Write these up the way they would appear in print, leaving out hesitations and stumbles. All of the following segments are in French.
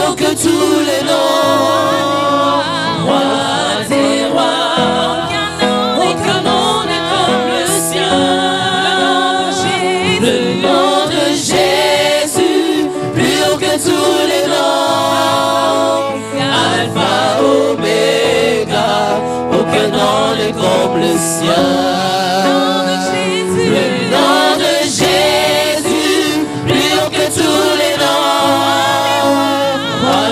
haut que tous les noms. Roi des rois, aucun nom n'est comme le sien. Le nom de Jésus, plus haut que tous les noms. Alpha, Oméga, aucun nom n'est comme le sien. Le nom de Jésus, plus haut que tous les noms. Roi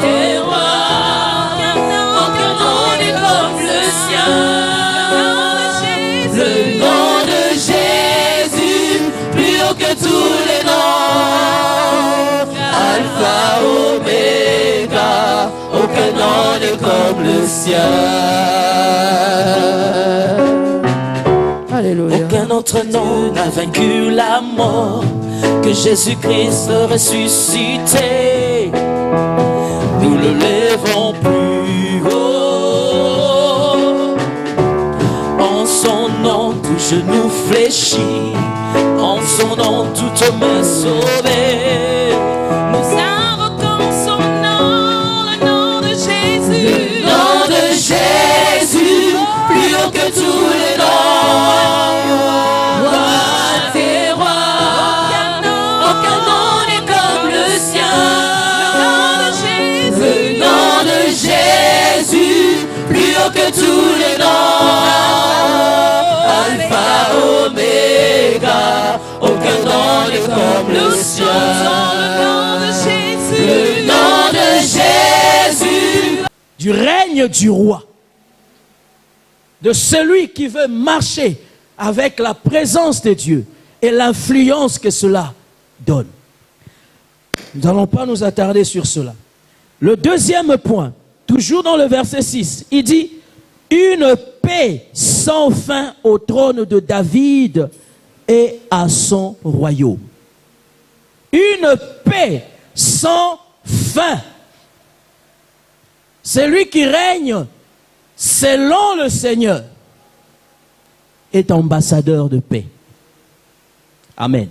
des rois, aucun nom n'est comme le sien. Le nom de Jésus, plus haut que tous les noms. Alpha, Oméga, aucun nom n'est comme le sien. Alléluia. Aucun autre nom n'a vaincu la mort que Jésus-Christ ressuscité. Nous le lèvons plus haut. En son nom, tout genou fléchit. En son nom, toute main sauvée. Nous invoquons son nom, le nom de Jésus. Le nom de Jésus, plus haut que tous les noms. Roi des rois, aucun nom n'est comme le sien. Le nom de Jésus, plus haut que tous les noms. Alpha, Oméga, aucun nom n'est comme le sien. Le nom de Jésus. Du règne du roi, de celui qui veut marcher avec la présence de Dieu et l'influence que cela donne. Nous n'allons pas nous attarder sur cela. Le deuxième point, toujours dans le verset 6, il dit « Une paix sans fin au trône de David et à son royaume. » Une paix sans fin. Celui qui règne selon le Seigneur est ambassadeur de paix. Amen.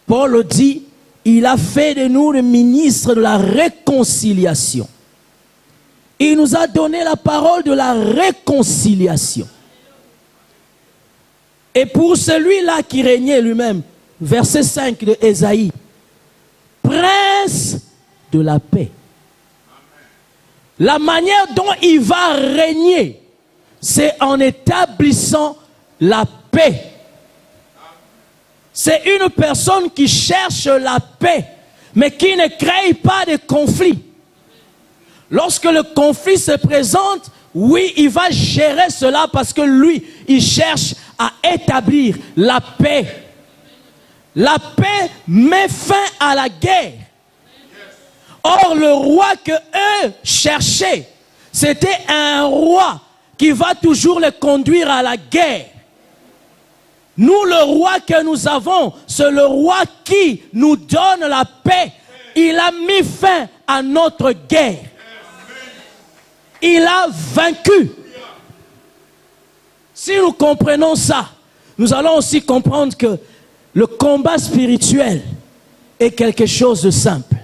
Paul dit, il a fait de nous le ministre de la réconciliation. Il nous a donné la parole de la réconciliation. Et pour celui-là qui régnait lui-même, verset 5 de Ésaïe, prince de la paix. La manière dont il va régner, c'est en établissant la paix. C'est une personne qui cherche la paix, mais qui ne crée pas de conflit. Lorsque le conflit se présente, oui, il va gérer cela parce que lui, il cherche à établir la paix. La paix met fin à la guerre. Or, le roi que eux cherchaient, c'était un roi qui va toujours les conduire à la guerre. Nous, le roi que nous avons, c'est le roi qui nous donne la paix. Il a mis fin à notre guerre. Il a vaincu. Si nous comprenons ça, nous allons aussi comprendre que le combat spirituel est quelque chose de simple.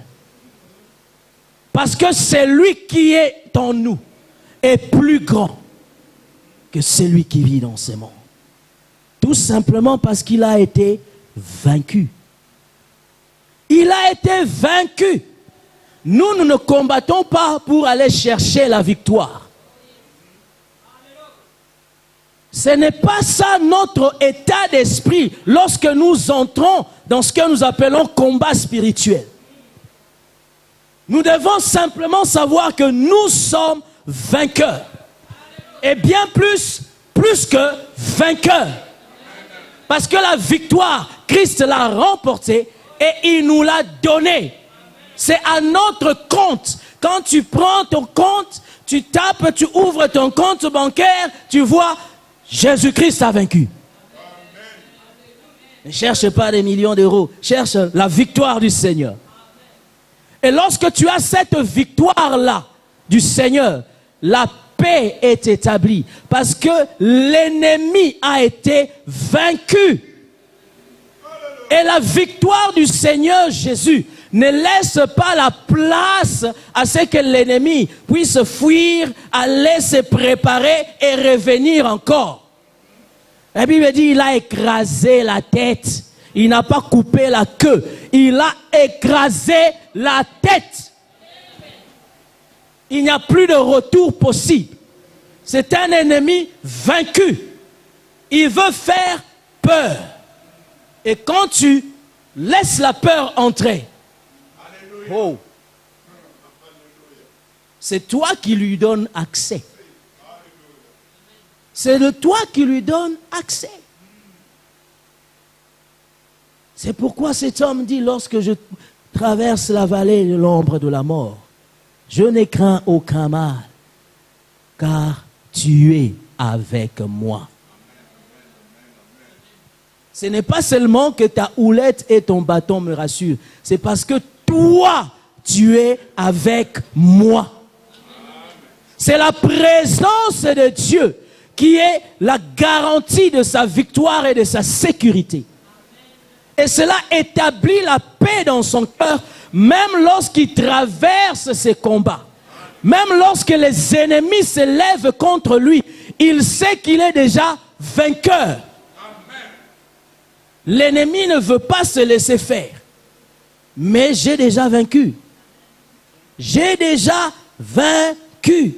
Parce que celui qui est en nous est plus grand que celui qui vit dans ce monde. Tout simplement parce qu'il a été vaincu. Il a été vaincu. Nous, nous ne combattons pas pour aller chercher la victoire. Ce n'est pas ça notre état d'esprit lorsque nous entrons dans ce que nous appelons combat spirituel. Nous devons simplement savoir que nous sommes vainqueurs. Et bien plus que vainqueurs. Parce que la victoire, Christ l'a remportée et il nous l'a donnée. C'est à notre compte. Quand tu prends ton compte, tu tapes, tu ouvres ton compte bancaire, tu vois, Jésus-Christ a vaincu. Ne cherche pas des millions d'euros, cherche la victoire du Seigneur. Et lorsque tu as cette victoire-là du Seigneur, la paix est établie. Parce que l'ennemi a été vaincu. Et la victoire du Seigneur Jésus ne laisse pas la place à ce que l'ennemi puisse fuir, aller se préparer et revenir encore. La Bible dit, il a écrasé la tête. Il n'a pas coupé la queue. Il a écrasé la tête. Il n'y a plus de retour possible. C'est un ennemi vaincu. Il veut faire peur. Et quand tu laisses la peur entrer, oh, c'est toi qui lui donnes accès. C'est de toi qui lui donne accès. C'est pourquoi cet homme dit, lorsque je traverse la vallée de l'ombre de la mort, je ne crains aucun mal, car tu es avec moi. Ce n'est pas seulement que ta houlette et ton bâton me rassurent, c'est parce que toi, tu es avec moi. C'est la présence de Dieu qui est la garantie de sa victoire et de sa sécurité. Et cela établit la paix dans son cœur, même lorsqu'il traverse ses combats. Même lorsque les ennemis se lèvent contre lui, il sait qu'il est déjà vainqueur. L'ennemi ne veut pas se laisser faire. Mais j'ai déjà vaincu. J'ai déjà vaincu.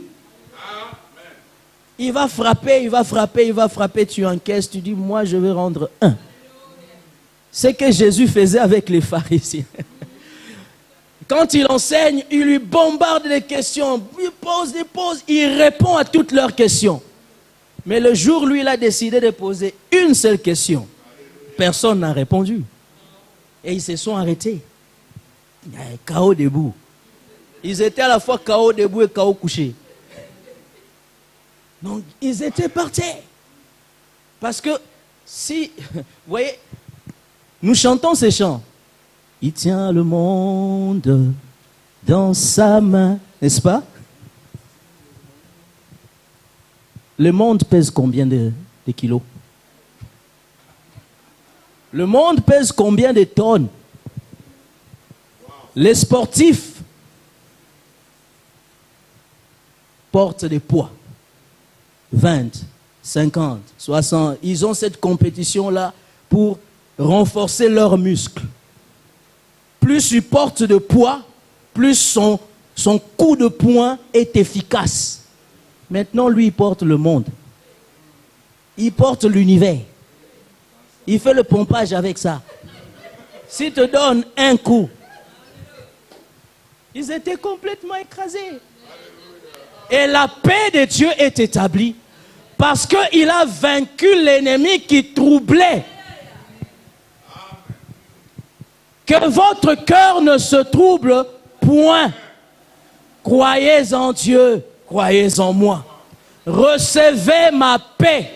Il va frapper, il va frapper, il va frapper, tu encaisses, tu dis, moi je vais rendre un. C'est ce que Jésus faisait avec les pharisiens. Quand il enseigne, il lui bombarde des questions, il pose, il répond à toutes leurs questions. Mais le jour où il a décidé de poser une seule question, personne n'a répondu. Et ils se sont arrêtés. KO debout. Ils étaient à la fois KO debout et KO couché. Donc, ils étaient partis. Parce que si, vous voyez, nous chantons ces chants. Il tient le monde dans sa main, n'est-ce pas? Le monde pèse combien de kilos? Le monde pèse combien de tonnes? Les sportifs portent des poids. 20, 50, 60. Ils ont cette compétition-là pour renforcer leurs muscles. Plus il porte de poids, plus son coup de poing est efficace. Maintenant, lui, il porte le monde. Il porte l'univers. Il fait le pompage avec ça. S'il te donne un coup, ils étaient complètement écrasés. Et la paix de Dieu est établie parce qu'il a vaincu l'ennemi qui troublait. Que votre cœur ne se trouble point. Croyez en Dieu, croyez en moi. Recevez ma paix.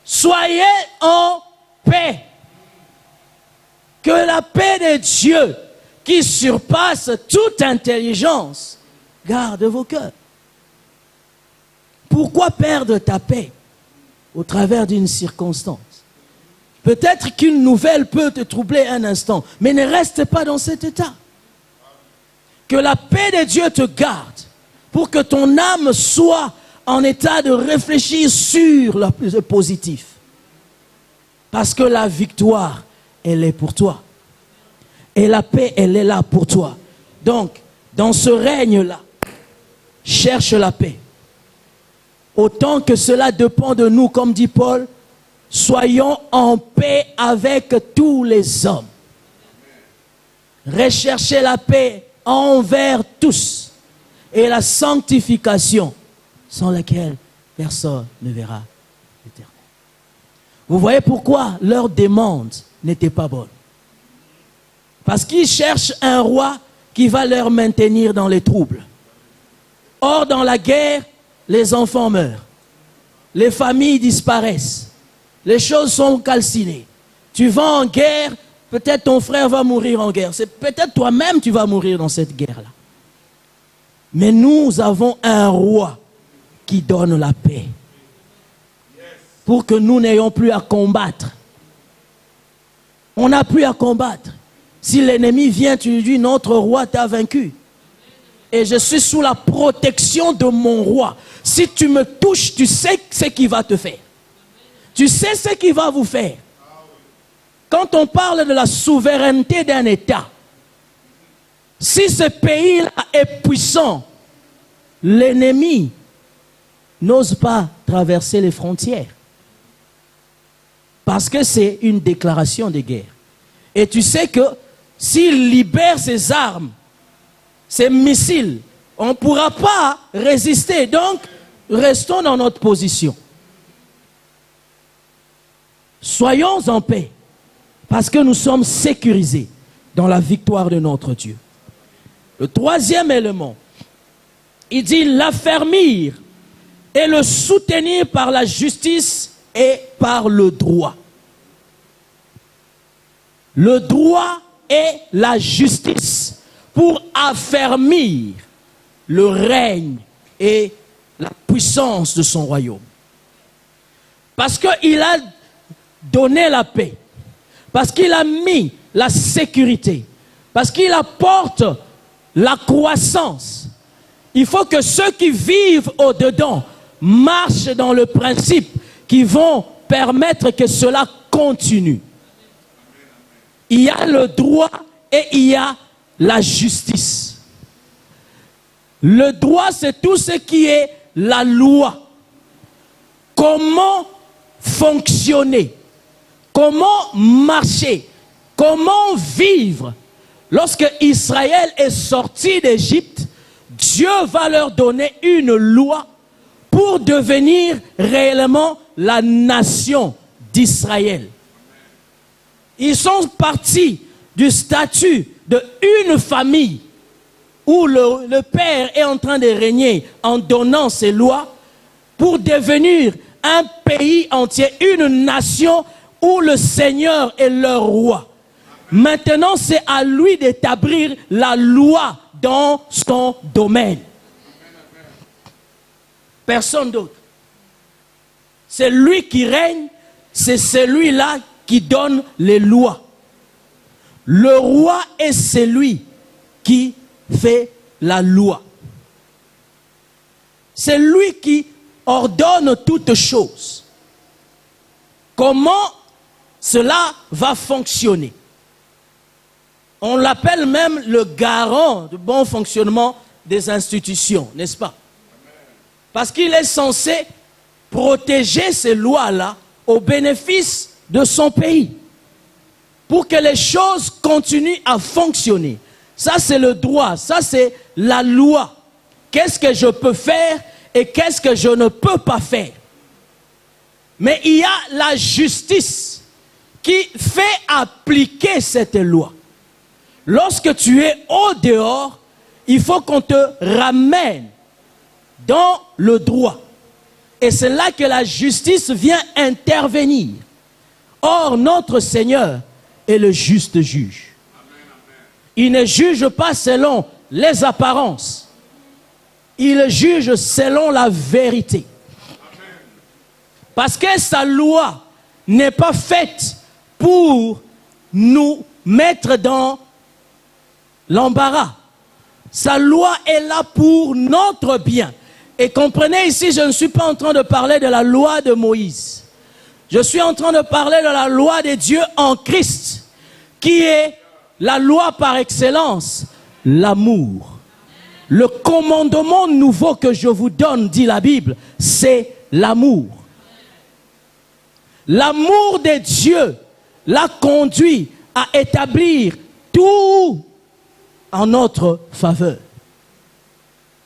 Soyez en paix. Que la paix de Dieu, qui surpasse toute intelligence, garde vos cœurs. Pourquoi perdre ta paix au travers d'une circonstance? Peut-être qu'une nouvelle peut te troubler un instant, mais ne reste pas dans cet état. Que la paix de Dieu te garde pour que ton âme soit en état de réfléchir sur le positif. Parce que la victoire, elle est pour toi. Et la paix, elle est là pour toi. Donc, dans ce règne-là, cherche la paix. Autant que cela dépend de nous, comme dit Paul, soyons en paix avec tous les hommes. Recherchez la paix envers tous et la sanctification sans laquelle personne ne verra l'éternel. Vous voyez pourquoi leur demande n'était pas bonne. Parce qu'ils cherchent un roi qui va leur maintenir dans les troubles. Or, dans la guerre, les enfants meurent. Les familles disparaissent. Les choses sont calcinées. Tu vas en guerre, peut-être ton frère va mourir en guerre. C'est peut-être toi-même tu vas mourir dans cette guerre-là. Mais nous avons un roi qui donne la paix. Pour que nous n'ayons plus à combattre. On n'a plus à combattre. Si l'ennemi vient, tu lui dis, notre roi t'a vaincu. Et je suis sous la protection de mon roi. Si tu me touches, tu sais ce qu'il va te faire. Tu sais ce qu'il va vous faire. Quand on parle de la souveraineté d'un État, si ce pays-là est puissant, l'ennemi n'ose pas traverser les frontières. Parce que c'est une déclaration de guerre. Et tu sais que s'il libère ses armes, ses missiles, on ne pourra pas résister. Donc, restons dans notre position. Soyons en paix, parce que nous sommes sécurisés dans la victoire de notre Dieu. Le troisième élément, il dit l'affermir et le soutenir par la justice et par le droit. Le droit et la justice pour affermir le règne et la puissance de son royaume. Parce qu'il a donné la paix, parce qu'il a mis la sécurité, parce qu'il apporte la croissance. Il faut que ceux qui vivent au-dedans marchent dans le principe qui vont permettre que cela continue. Il y a le droit et il y a la justice. Le droit, c'est tout ce qui est la loi. Comment fonctionner, comment marcher, comment vivre. Lorsque Israël est sorti d'Égypte, Dieu va leur donner une loi pour devenir réellement la nation d'Israël. Ils sont partis du statut d'une famille où le père est en train de régner en donnant ses lois pour devenir un pays entier, une nation où le Seigneur est leur roi. Maintenant, c'est à lui d'établir la loi dans son domaine. Personne d'autre. C'est lui qui règne, c'est celui-là qui donne les lois. Le roi est celui qui fait la loi. C'est lui qui ordonne toutes choses. Comment cela va fonctionner? On l'appelle même le garant du bon fonctionnement des institutions, n'est-ce pas? Parce qu'il est censé protéger ces lois-là au bénéfice de son pays, pour que les choses continuent à fonctionner. Ça, c'est le droit, ça, c'est la loi. Qu'est-ce que je peux faire et qu'est-ce que je ne peux pas faire? Mais il y a la justice qui fait appliquer cette loi. Lorsque tu es au dehors, il faut qu'on te ramène dans le droit. Et c'est là que la justice vient intervenir. Or, notre Seigneur est le juste juge. Il ne juge pas selon les apparences. Il juge selon la vérité. Parce que sa loi n'est pas faite pour nous mettre dans l'embarras. Sa loi est là pour notre bien. Et comprenez ici, je ne suis pas en train de parler de la loi de Moïse. Je suis en train de parler de la loi de Dieu en Christ, qui est la loi par excellence, l'amour. Le commandement nouveau que je vous donne, dit la Bible, c'est l'amour. L'amour de Dieu l'a conduit à établir tout en notre faveur.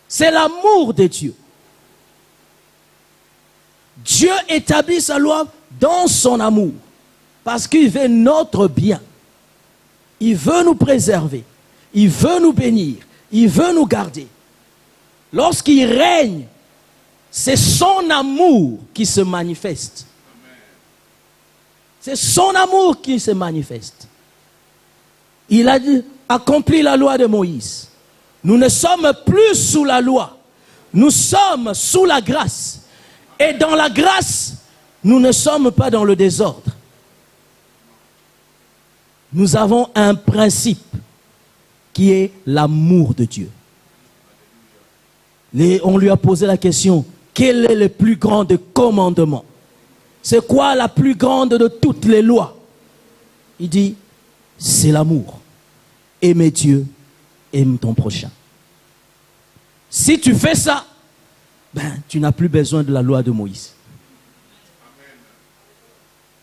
C'est l'amour de Dieu. Dieu établit sa loi dans son amour, parce qu'il veut notre bien. Il veut nous préserver, il veut nous bénir, il veut nous garder. Lorsqu'il règne, c'est son amour qui se manifeste. C'est son amour qui se manifeste. Il a accompli la loi de Moïse. Nous ne sommes plus sous la loi, nous sommes sous la grâce. Et dans la grâce, nous ne sommes pas dans le désordre. nous avons un principe qui est l'amour de Dieu. On lui a posé la question, quel est le plus grand des commandements? C'est quoi la plus grande de toutes les lois? Il dit, c'est l'amour. Aimer Dieu, aime ton prochain. Si tu fais ça, tu n'as plus besoin de la loi de Moïse.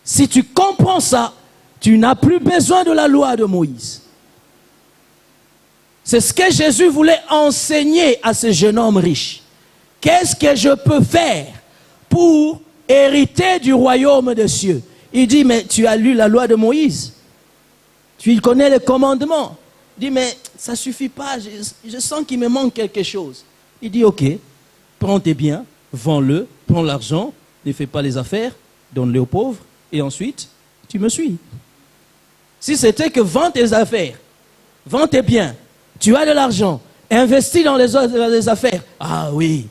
Si tu comprends ça, tu n'as plus besoin de la loi de Moïse. C'est ce que Jésus voulait enseigner à ce jeune homme riche. Qu'est-ce que je peux faire pour hériter du royaume des cieux? Il dit, mais tu as lu la loi de Moïse. Tu connais les commandements. Il dit, mais ça ne suffit pas. Je sens qu'il me manque quelque chose. Il dit, ok, prends tes biens, vends-le, prends l'argent, ne fais pas les affaires, donne-les aux pauvres, et ensuite, tu me suis. Si c'était que vends tes affaires, vends tes biens, tu as de l'argent, investis dans les affaires. Ah oui,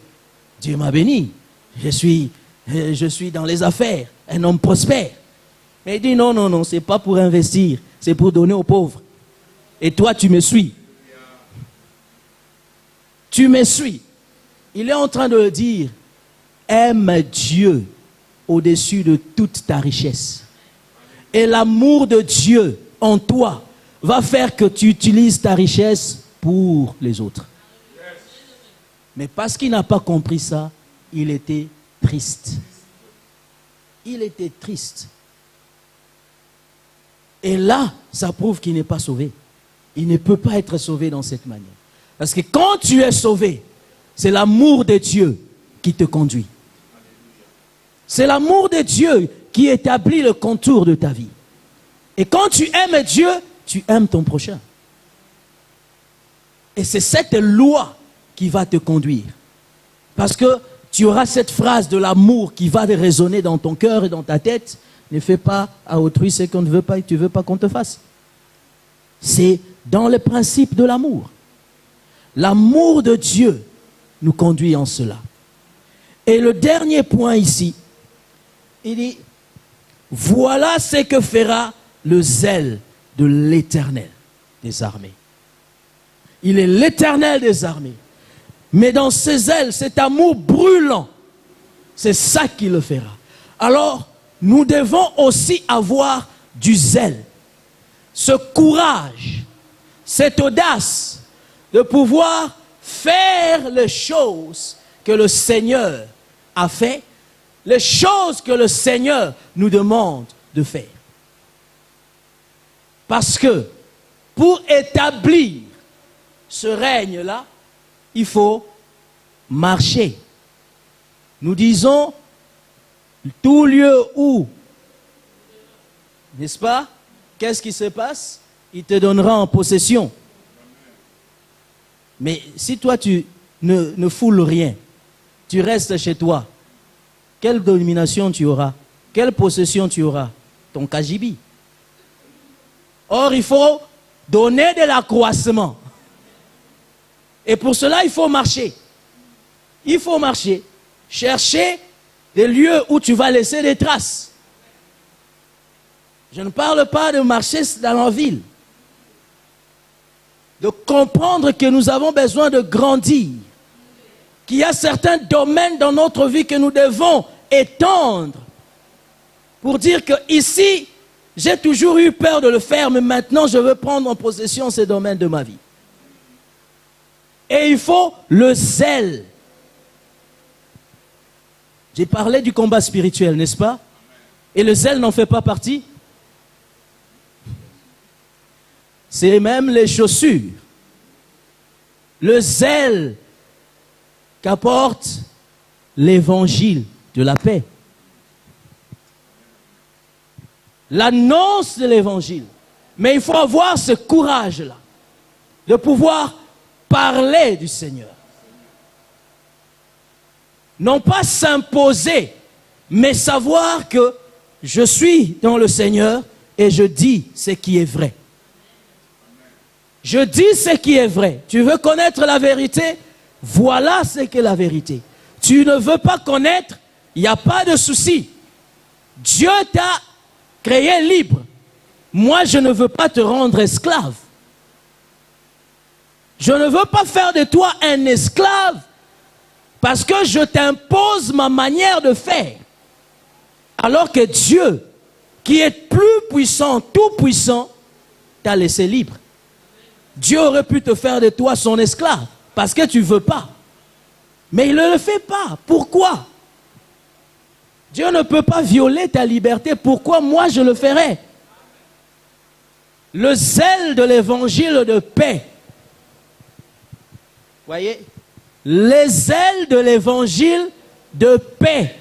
Dieu m'a béni. Je suis dans les affaires, un homme prospère. Mais il dit non, c'est pas pour investir, c'est pour donner aux pauvres. Et toi, tu me suis. Tu me suis. Il est en train de dire, aime Dieu au-dessus de toute ta richesse. Et l'amour de Dieu en toi va faire que tu utilises ta richesse pour les autres. Mais parce qu'il n'a pas compris ça, il était triste. Il était triste. Et là, ça prouve qu'il n'est pas sauvé. Il ne peut pas être sauvé dans cette manière. Parce que quand tu es sauvé, c'est l'amour de Dieu qui te conduit. C'est l'amour de Dieu qui établit le contour de ta vie. Et quand tu aimes Dieu, tu aimes ton prochain. Et c'est cette loi qui va te conduire. Parce que tu auras cette phrase de l'amour qui va résonner dans ton cœur et dans ta tête. Ne fais pas à autrui ce qu'on ne veut pas et que tu ne veux pas qu'on te fasse. C'est dans le principe de l'amour. L'amour de Dieu nous conduit en cela. Et le dernier point ici, il dit, voilà ce que fera le zèle de l'Éternel des armées. Il est l'Éternel des armées. Mais dans ce zèle, cet amour brûlant, c'est ça qui le fera. Alors, nous devons aussi avoir du zèle, ce courage, cette audace de pouvoir faire les choses que le Seigneur a fait, les choses que le Seigneur nous demande de faire. Parce que pour établir ce règne-là, il faut marcher. Nous disons, tout lieu où, n'est-ce pas? Qu'est-ce qui se passe? Il te donnera en possession. Mais si toi tu ne foules rien, tu restes chez toi, quelle domination tu auras? Quelle possession tu auras? Ton kajibi. Or, il faut donner de l'accroissement. Et pour cela, il faut marcher. Il faut marcher. Chercher des lieux où tu vas laisser des traces. Je ne parle pas de marcher dans la ville. De comprendre que nous avons besoin de grandir. Qu'il y a certains domaines dans notre vie que nous devons étendre. Pour dire que ici, j'ai toujours eu peur de le faire, mais maintenant je veux prendre en possession ces domaines de ma vie. Et il faut le zèle. J'ai parlé du combat spirituel, n'est-ce pas? Et le zèle n'en fait pas partie. C'est même les chaussures. Le zèle qu'apporte l'évangile de la paix. L'annonce de l'évangile. Mais il faut avoir ce courage-là de pouvoir parler du Seigneur. Non pas s'imposer, mais savoir que je suis dans le Seigneur et je dis ce qui est vrai. Je dis ce qui est vrai. Tu veux connaître la vérité? Voilà ce qu'est la vérité. Tu ne veux pas connaître? Il n'y a pas de souci. Dieu t'a créé libre. moi je ne veux pas te rendre esclave. Je ne veux pas faire de toi un esclave parce que je t'impose ma manière de faire. Alors que Dieu, qui est plus puissant, tout puissant, t'a laissé libre. Dieu aurait pu te faire de toi son esclave parce que tu ne veux pas. Mais il ne le fait pas. Pourquoi? Dieu ne peut pas violer ta liberté. Pourquoi moi je le ferais? Le zèle de l'évangile de paix. Voyez? Les zèles de l'évangile de paix.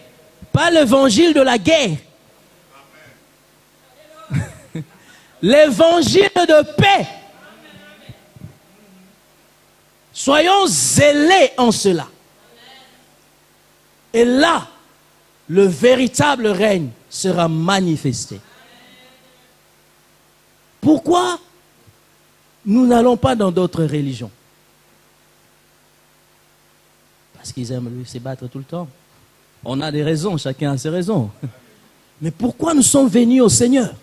Pas l'évangile de la guerre. L'évangile de paix. Soyons zélés en cela. Et là, le véritable règne sera manifesté. Pourquoi nous n'allons pas dans d'autres religions? Parce qu'ils aiment se battre tout le temps. On a des raisons, chacun a ses raisons. Mais pourquoi nous sommes venus au Seigneur?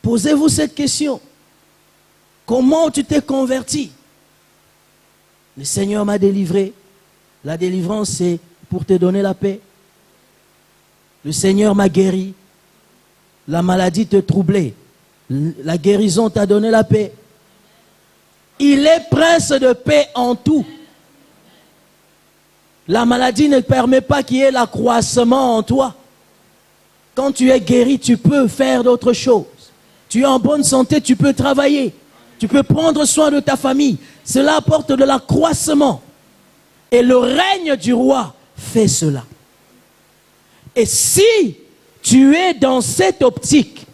Posez-vous cette question. Comment tu t'es converti? Le Seigneur m'a délivré. La délivrance, c'est pour te donner la paix. Le Seigneur m'a guéri. La maladie te troublait. La guérison t'a donné la paix. Il est prince de paix en tout. La maladie ne permet pas qu'il y ait l'accroissement en toi. Quand tu es guéri, tu peux faire d'autres choses. Tu es en bonne santé, tu peux travailler. Tu peux prendre soin de ta famille. Cela apporte de l'accroissement. Et le règne du roi fait cela. Et si tu es dans cette optique,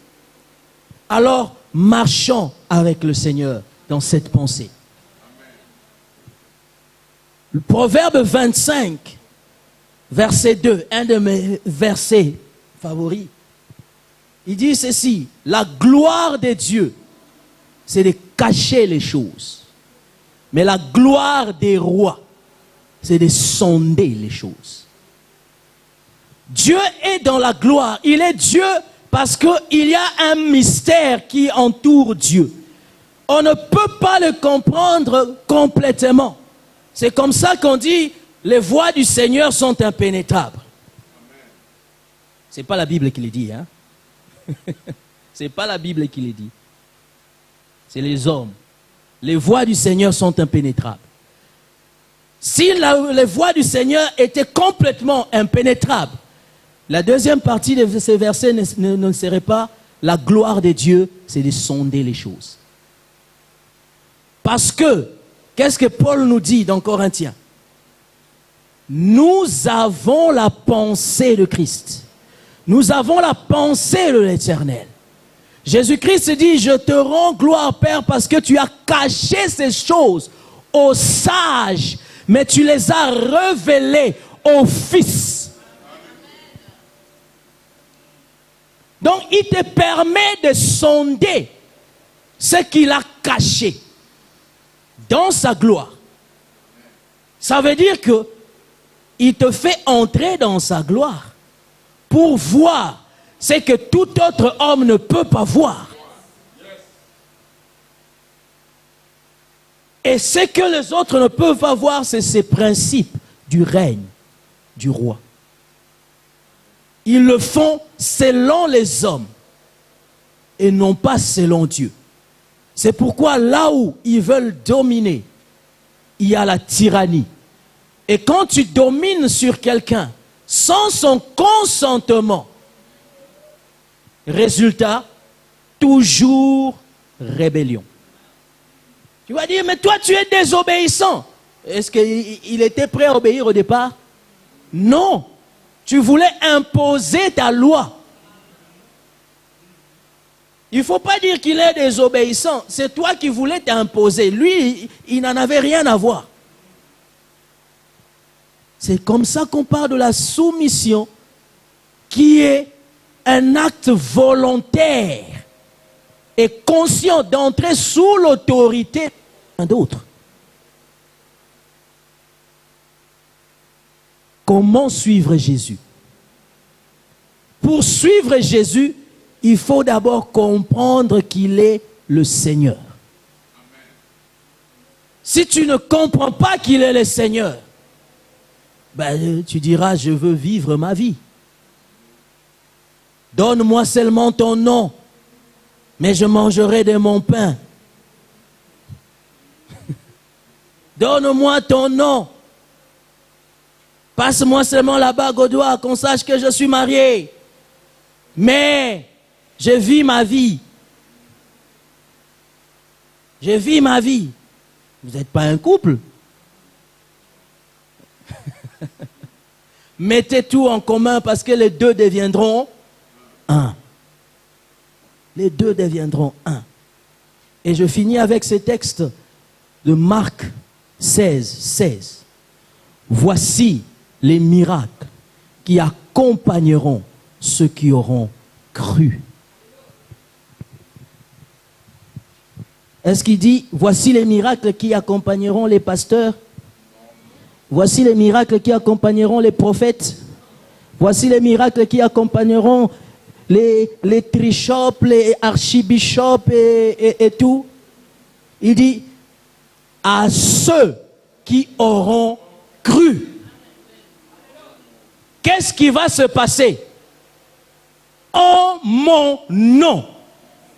alors marchons avec le Seigneur dans cette pensée. Le Proverbe 25, verset 2, un de mes versets favoris, il dit ceci: la gloire de Dieu, c'est de cacher les choses. Mais la gloire des rois, c'est de sonder les choses. Dieu est dans la gloire. Il est Dieu parce qu'il y a un mystère qui entoure Dieu. On ne peut pas le comprendre complètement. C'est comme ça qu'on dit les voies du Seigneur sont impénétrables. Ce n'est pas la Bible qui le dit. Hein? Ce n'est pas la Bible qui le dit. C'est les hommes. Les voies du Seigneur sont impénétrables. Si les voies du Seigneur étaient complètement impénétrables, la deuxième partie de ces versets ne serait pas la gloire de Dieu, c'est de sonder les choses. Parce que, qu'est-ce que Paul nous dit dans Corinthiens? Nous avons la pensée de Christ. Nous avons la pensée de l'Éternel. Jésus-Christ dit, je te rends gloire, Père, parce que tu as caché ces choses aux sages, mais tu les as révélées aux fils. Donc, il te permet de sonder ce qu'il a caché dans sa gloire. Ça veut dire que il te fait entrer dans sa gloire pour voir ce que tout autre homme ne peut pas voir. Et ce que les autres ne peuvent pas voir, c'est ces principes du règne du roi. Ils le font selon les hommes et non pas selon Dieu. C'est pourquoi là où ils veulent dominer, il y a la tyrannie. Et quand tu domines sur quelqu'un sans son consentement, résultat, toujours rébellion. Tu vas dire, mais toi tu es désobéissant. Est-ce qu'il était prêt à obéir au départ? Non. Tu voulais imposer ta loi. Il ne faut pas dire qu'il est désobéissant. C'est toi qui voulais t'imposer. Lui, il n'en avait rien à voir. C'est comme ça qu'on parle de la soumission qui est un acte volontaire et conscient d'entrer sous l'autorité d'autres. Comment suivre Jésus? Pour suivre Jésus, il faut d'abord comprendre qu'il est le Seigneur. Si tu ne comprends pas qu'il est le Seigneur, ben, tu diras, je veux vivre ma vie. Donne-moi seulement ton nom, mais je mangerai de mon pain. Donne-moi ton nom. Passe-moi seulement la bague au doigt, qu'on sache que je suis marié. Mais je vis ma vie. Je vis ma vie. Vous n'êtes pas un couple. Mettez tout en commun parce que les deux deviendront un. Les deux deviendront un. Et je finis avec ce texte de Marc 16. Voici les miracles qui accompagneront ceux qui auront cru. Est-ce qu'il dit, voici les miracles qui accompagneront les pasteurs? Voici les miracles qui accompagneront les prophètes? Voici les miracles qui accompagneront les trichops, les archibishops et tout? Il dit, à ceux qui auront cru. Qu'est-ce qui va se passer? En mon nom,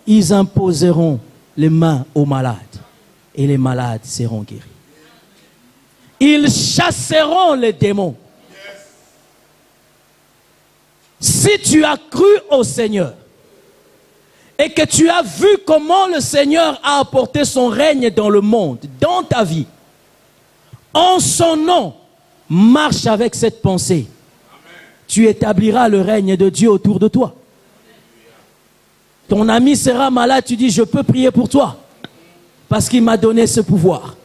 ils imposeront les mains aux malades et les malades seront guéris. Ils chasseront les démons. Si tu as cru au Seigneur et que tu as vu comment le Seigneur a apporté son règne dans le monde, dans ta vie, en son nom, marche avec cette pensée. Tu établiras le règne de Dieu autour de toi. Ton ami sera malade, tu dis, je peux prier pour toi. Parce qu'il m'a donné ce pouvoir.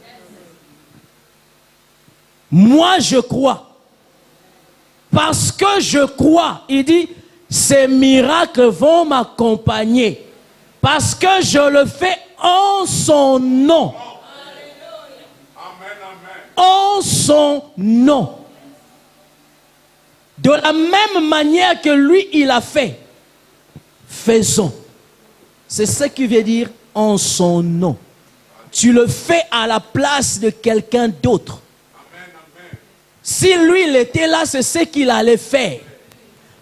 Moi, je crois. Parce que je crois, il dit, ces miracles vont m'accompagner. Parce que je le fais en son nom. En son nom. De la même manière que lui, il a fait. Faisons. C'est ce qui veut dire en son nom. Tu le fais à la place de quelqu'un d'autre. Si lui, il était là, c'est ce qu'il allait faire.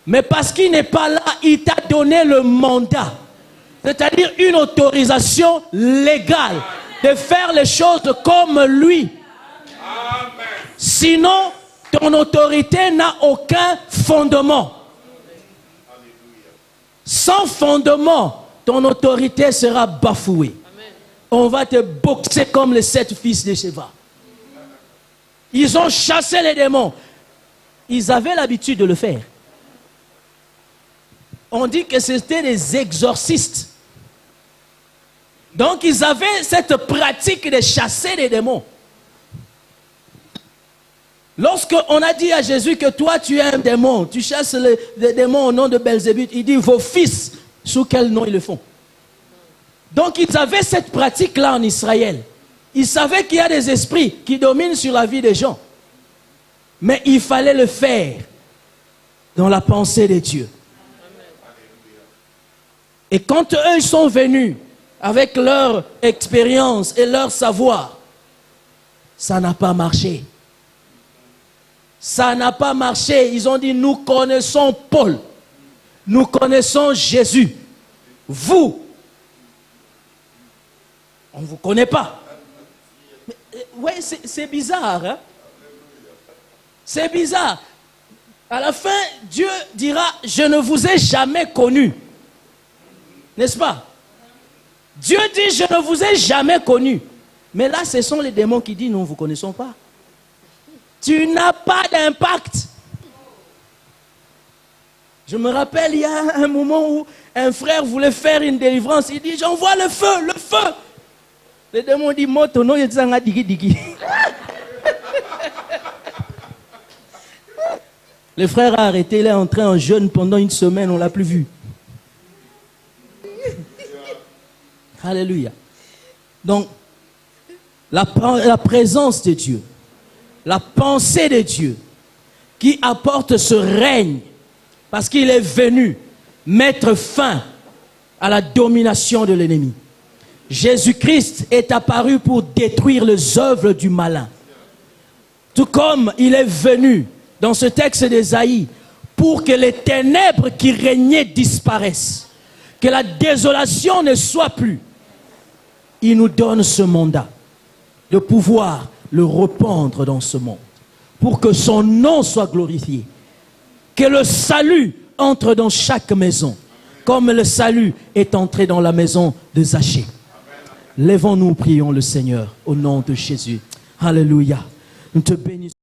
Mais parce qu'il n'est pas là, il t'a donné le mandat. C'est-à-dire une autorisation légale de faire les choses comme lui. Sinon, ton autorité n'a aucun fondement. Sans fondement, ton autorité sera bafouée. On va te boxer comme les 7 fils de Sheva. Ils ont chassé les démons. Ils avaient l'habitude de le faire. On dit que c'était des exorcistes. Donc ils avaient cette pratique de chasser les démons. Lorsqu'on a dit à Jésus que toi tu es un démon, tu chasses les démons au nom de Belzébuth, il dit vos fils, sous quel nom ils le font? Donc ils avaient cette pratique-là en Israël. Ils savaient qu'il y a des esprits qui dominent sur la vie des gens. Mais il fallait le faire dans la pensée de Dieu. Et quand eux ils sont venus avec leur expérience et leur savoir, ça n'a pas marché. Ça n'a pas marché. Ils ont dit, nous connaissons Paul. Nous connaissons Jésus. Vous, on ne vous connaît pas. Oui, c'est bizarre. Hein? C'est bizarre. À la fin, Dieu dira, je ne vous ai jamais connu. N'est-ce pas? Dieu dit, je ne vous ai jamais connu. Mais là, ce sont les démons qui disent, nous ne vous connaissons pas. Tu n'as pas d'impact. Je me rappelle, il y a un moment où un frère voulait faire une délivrance. Il dit, j'envoie le feu, le feu. Le démon dit, moto, non, il dit, digi, digi. Le frère a arrêté, il est entré en jeûne pendant une semaine, on ne l'a plus vu. Alléluia. Donc, la présence de Dieu, la pensée de Dieu, qui apporte ce règne, parce qu'il est venu mettre fin à la domination de l'ennemi. Jésus-Christ est apparu pour détruire les œuvres du malin. Tout comme il est venu dans ce texte d'Ésaïe pour que les ténèbres qui régnaient disparaissent, que la désolation ne soit plus. Il nous donne ce mandat de pouvoir le répandre dans ce monde pour que son nom soit glorifié, que le salut entre dans chaque maison comme le salut est entré dans la maison de Zachée. Lèvons-nous, prions le Seigneur au nom de Jésus. Alléluia. Nous te bénissons.